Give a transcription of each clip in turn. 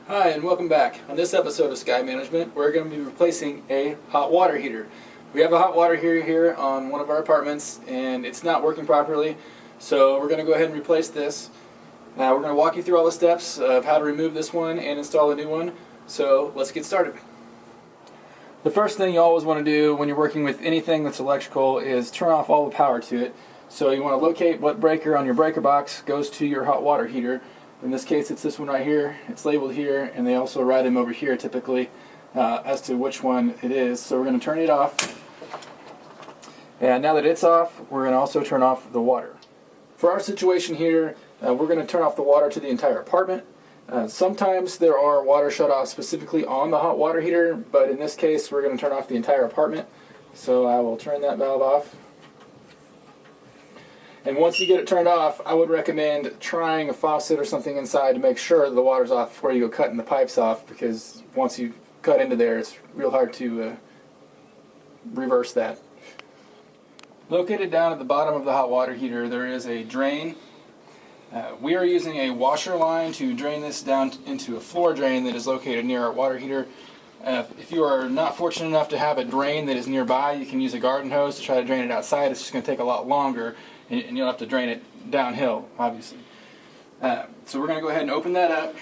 Hi and welcome back. On this episode of Sky Management, we're going to be replacing a hot water heater. We have a hot water heater here on one of our apartments and it's not working properly, so we're going to go ahead and replace this. Now we're going to walk you through all the steps of how to remove this one and install a new one, so let's get started. The first thing you always want to do when you're working with anything that's electrical is turn off all the power to it. So you want to locate what breaker on your breaker box goes to your hot water heater. In this case, it's this one right here. It's labeled here, and they also write them over here typically as to which one it is. So we're going to turn it off. And now that it's off, we're going to also turn off the water. For our situation here, we're going to turn off the water to the entire apartment. Sometimes there are water shut-offs specifically on the hot water heater, but in this case, we're going to turn off the entire apartment. So I will turn that valve off. And once you get it turned off, I would recommend trying a faucet or something inside to make sure the water's off before you go cutting the pipes off, because once you cut into there, it's real hard to reverse that. Located down at the bottom of the hot water heater, there is a drain. We are using a washer line to drain this down into a floor drain that is located near our water heater. If you are not fortunate enough to have a drain that is nearby, you can use a garden hose to try to drain it outside. It's just going to take a lot longer, and you'll have to drain it downhill, obviously. So we're going to go ahead and open that up.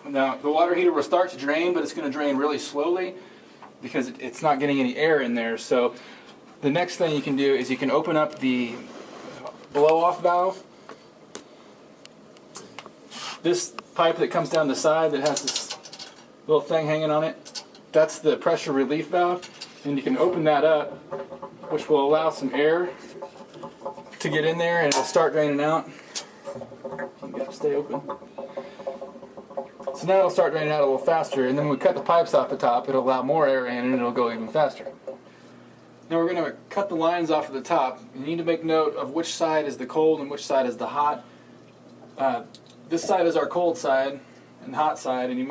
Now, the water heater will start to drain, but it's going to drain really slowly because it's not getting any air in there. So the next thing you can do is you can open up the blow-off valve. This pipe that comes down the side that has this little thing hanging on it, that's the pressure relief valve. And you can open that up, which will allow some air to get in there, and it'll start draining out. You got to stay open. So now it'll start draining out a little faster, and then when we cut the pipes off the top, it'll allow more air in and it'll go even faster. Now we're going to cut the lines off of the top. You need to make note of which side is the cold and which side is the hot. This side is our cold side and hot side, and you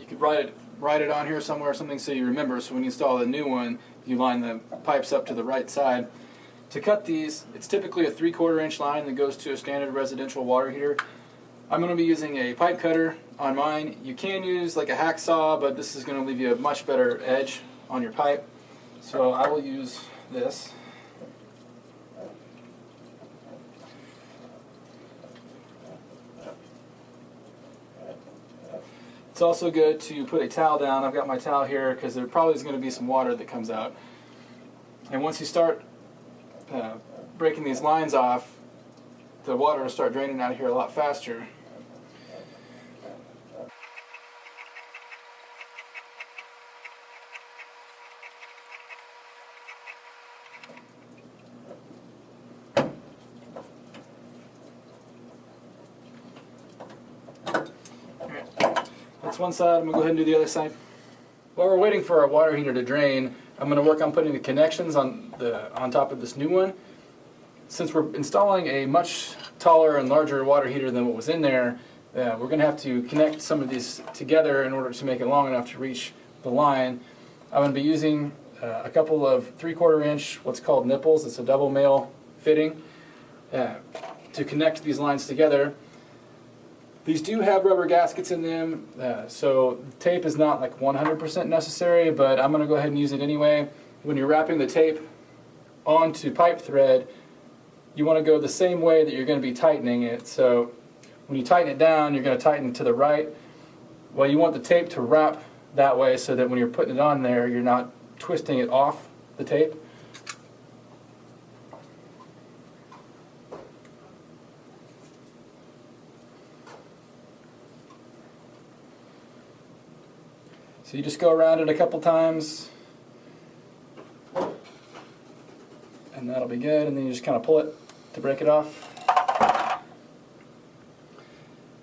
could write it on here somewhere or something so you remember, so when you install the new one, you line the pipes up to the right side. To cut these, it's typically a 3/4 inch line that goes to a standard residential water heater. I'm going to be using a pipe cutter on mine. You can use like a hacksaw, but this is going to leave you a much better edge on your pipe. So I will use this. It's also good to put a towel down. I've got my towel here because there probably is going to be some water that comes out. And once you start breaking these lines off, the water will start draining out of here a lot faster. That's one side. I'm going to go ahead and do the other side. While we're waiting for our water heater to drain, I'm going to work on putting the connections on top of this new one. Since we're installing a much taller and larger water heater than what was in there, we're going to have to connect some of these together in order to make it long enough to reach the line. I'm going to be using a couple of 3/4 inch what's called nipples. It's a double male fitting to connect these lines together. These do have rubber gaskets in them, so tape is not like 100% necessary, but I'm going to go ahead and use it anyway. When you're wrapping the tape onto pipe thread, you want to go the same way that you're going to be tightening it. So when you tighten it down, you're going to tighten to the right. Well, you want the tape to wrap that way so that when you're putting it on there, you're not twisting it off the tape. So you just go around it a couple times, and that'll be good, and then you just kind of pull it to break it off.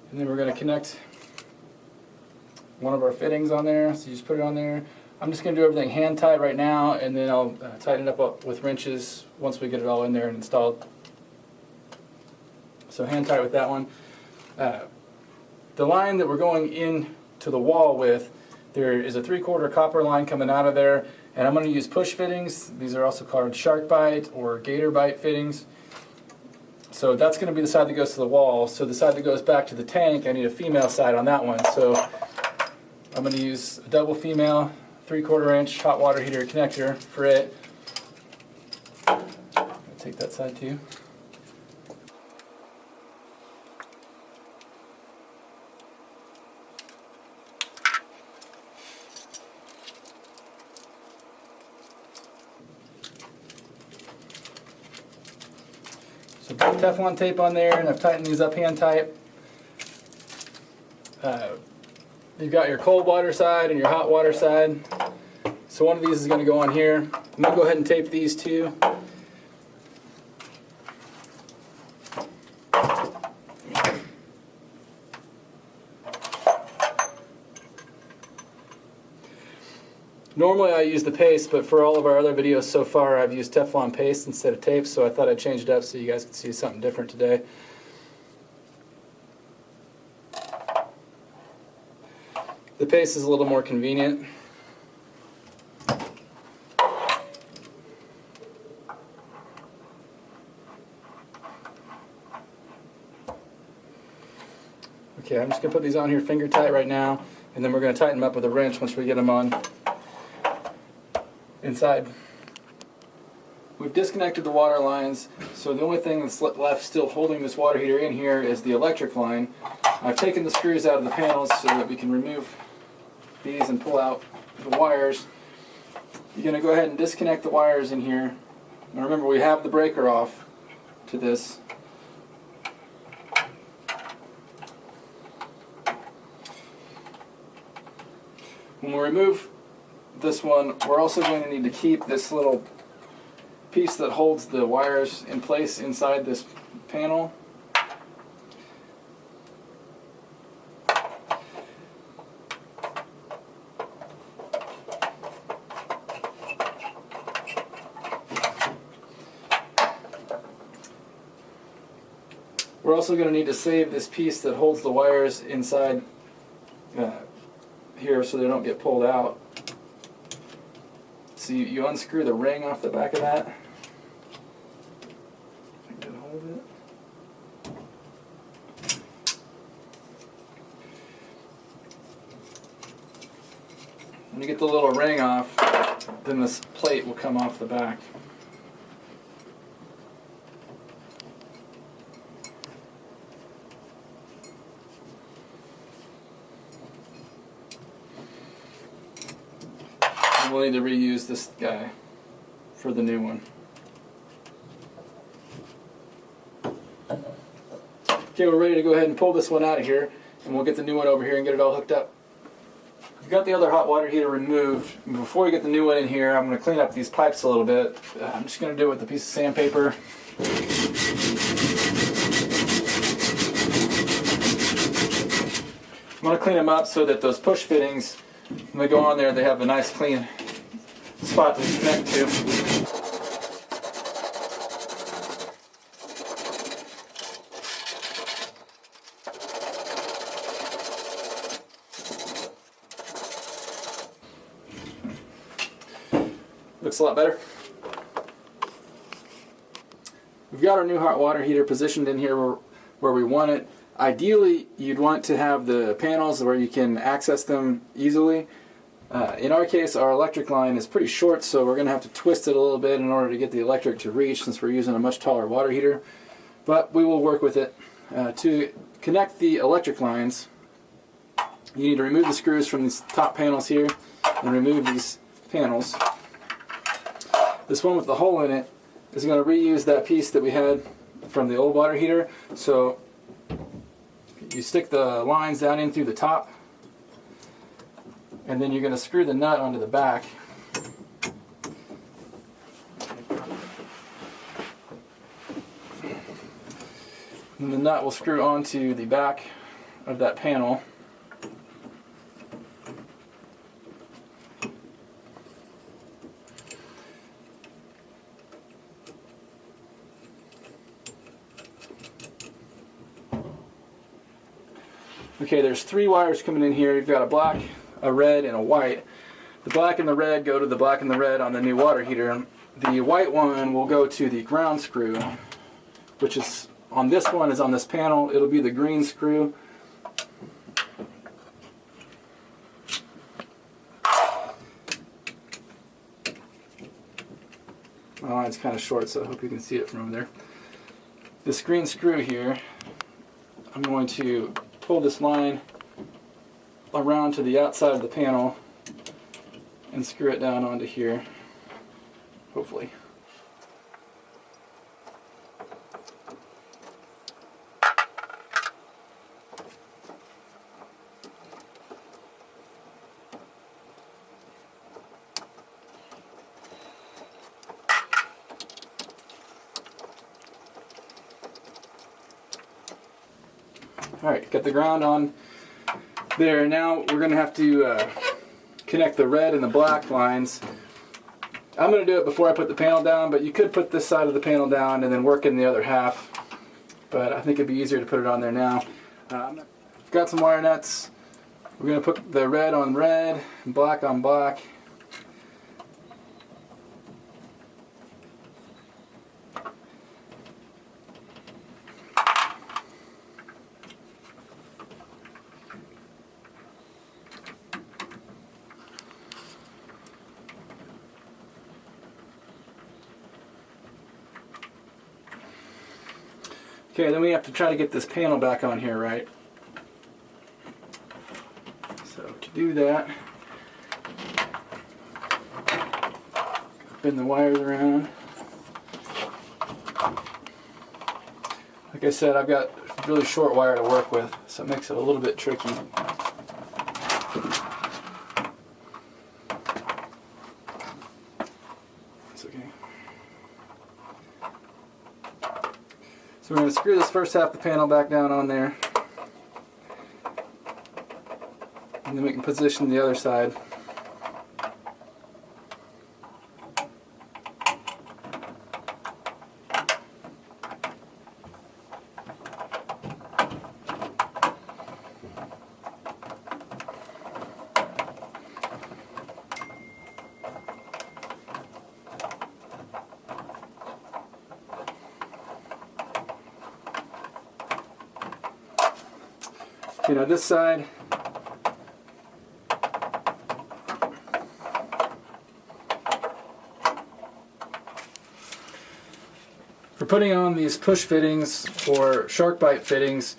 And then we're going to connect one of our fittings on there, so you just put it on there. I'm just going to do everything hand tight right now, and then I'll tighten it up with wrenches once we get it all in there and installed. So hand tight with that one. The line that we're going into the wall with, there is a 3/4 copper line coming out of there, and I'm going to use push fittings. These are also called shark bite or gator bite fittings. So that's going to be the side that goes to the wall. So the side that goes back to the tank, I need a female side on that one. So I'm going to use a double female 3/4 inch hot water heater connector for it. I'll take that side too. So put Teflon tape on there, and I've tightened these up hand tight. You've got your cold water side and your hot water side. So one of these is going to go on here. I'm going to go ahead and tape these two. Normally I use the paste, but for all of our other videos so far I've used Teflon paste instead of tape, so I thought I'd change it up so you guys could see something different today. The paste is a little more convenient. Okay, I'm just going to put these on here finger tight right now, and then we're going to tighten them up with a wrench once we get them on inside. We've disconnected the water lines, so the only thing that's left still holding this water heater in here is the electric line. I've taken the screws out of the panels so that we can remove these and pull out the wires. You're going to go ahead and disconnect the wires in here. Now remember, we have the breaker off to this. When we remove this one, we're also going to need to keep this little piece that holds the wires in place inside this panel. We're also going to need to save this piece that holds the wires inside here so they don't get pulled out. So you unscrew the ring off the back of that. Get a hold of it. When you get the little ring off, then this plate will come off the back. We'll need to reuse this guy for the new one. Okay, we're ready to go ahead and pull this one out of here, and we'll get the new one over here and get it all hooked up. We've got the other hot water heater removed. Before we get the new one in here, I'm going to clean up these pipes a little bit. I'm just going to do it with a piece of sandpaper. I'm going to clean them up so that those push fittings, when they go on there, they have a nice clean spot to connect to. Looks a lot better. We've got our new hot water heater positioned in here where we want it. Ideally, you'd want to have the panels where you can access them easily. In our case, our electric line is pretty short, so we're going to have to twist it a little bit in order to get the electric to reach, since we're using a much taller water heater. But we will work with it. To connect the electric lines, you need to remove the screws from these top panels here and remove these panels. This one with the hole in it is going to reuse that piece that we had from the old water heater. So you stick the lines down in through the top, and then you're going to screw the nut onto the back. And the nut will screw onto the back of that panel. Okay, there's 3 wires coming in here. You've got a black, a red, and a white. The black and the red go to the black and the red on the new water heater. The white one will go to the ground screw, which is on this one is on this panel. It'll be the green screw. My line's kind of short, so I hope you can see it from over there. This green screw here, I'm going to pull this line around to the outside of the panel and screw it down onto here, hopefully. Alright, got the ground on there. Now we're going to have to connect the red and the black lines. I'm going to do it before I put the panel down, but you could put this side of the panel down and then work in the other half. But I think it'd be easier to put it on there now. I've got some wire nuts. We're going to put the red on red and black on black. Okay, then we have to try to get this panel back on here, right? So to do that, bend the wires around. Like I said, I've got really short wire to work with, so it makes it a little bit tricky. It's okay. So we're going to screw this first half of the panel back down on there, and then we can position the other side. You know, this side, for putting on these push fittings or shark bite fittings,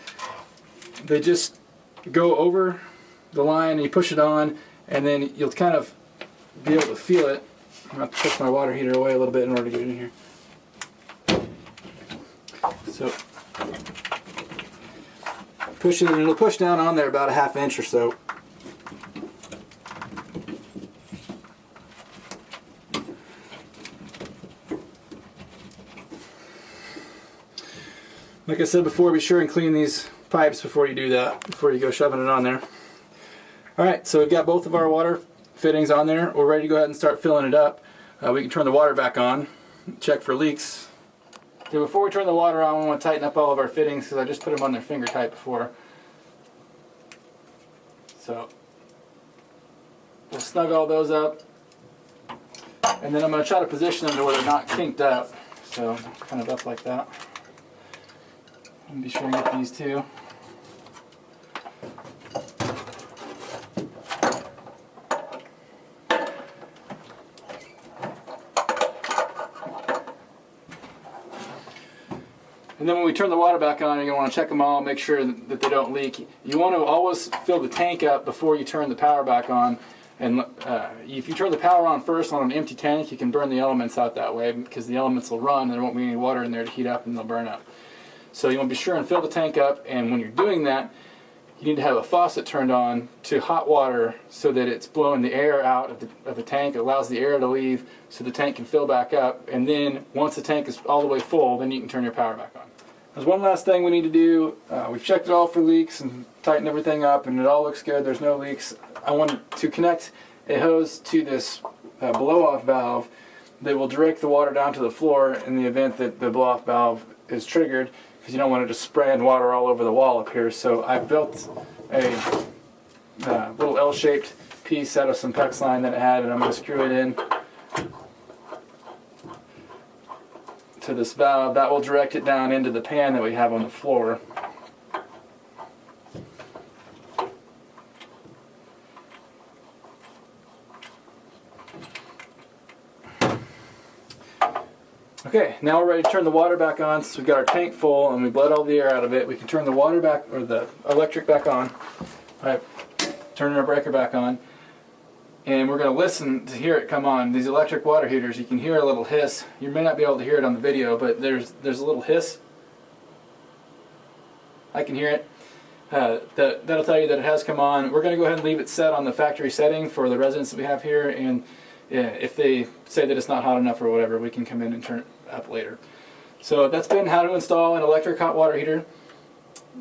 they just go over the line and you push it on, and then you'll kind of be able to feel it. I'm going to have to push my water heater away a little bit in order to get it in here. So push it, and it'll push down on there about a ½ inch or so. Like I said before, be sure and clean these pipes before you do that, before you go shoving it on there. Alright, so we've got both of our water fittings on there. We're ready to go ahead and start filling it up. We can turn the water back on, check for leaks. Okay, before we turn the water on, we want to tighten up all of our fittings because I just put them on there finger tight before. So we'll snug all those up, and then I'm going to try to position them to where they're not kinked up. So kind of up like that. And be sure and get these two. And then when we turn the water back on, you're going to want to check them all, make sure that they don't leak. You want to always fill the tank up before you turn the power back on. And if you turn the power on first on an empty tank, you can burn the elements out that way, because the elements will run and there won't be any water in there to heat up and they'll burn up. So you want to be sure and fill the tank up, and when you're doing that, you need to have a faucet turned on to hot water so that it's blowing the air out of the tank. It allows the air to leave so the tank can fill back up, and then once the tank is all the way full, then you can turn your power back on. There's one last thing we need to do. We've checked it all for leaks and tightened everything up, and it all looks good. There's no leaks. I want to connect a hose to this blow-off valve that will direct the water down to the floor in the event that the blow-off valve is triggered, because you don't want to just spraying water all over the wall up here. So I built a little L-shaped piece out of some PEX line that it had, and I'm going to screw it in to this valve. That will direct it down into the pan that we have on the floor. Okay, now we're ready to turn the water back on. Since we've got our tank full and we bled all the air out of it, we can turn the water back, or the electric back on. All right, turning our breaker back on. And we're going to listen to hear it come on. These electric water heaters, you can hear a little hiss. You may not be able to hear it on the video, but there's a little hiss. I can hear it. That'll tell you that it has come on. We're going to go ahead and leave it set on the factory setting for the residents that we have here, and if they say that it's not hot enough or whatever, we can come in and turn it up later. So that's been how to install an electric hot water heater.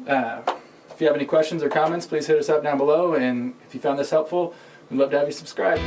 If you have any questions or comments, please hit us up down below, and if you found this helpful, we'd love to have you subscribe.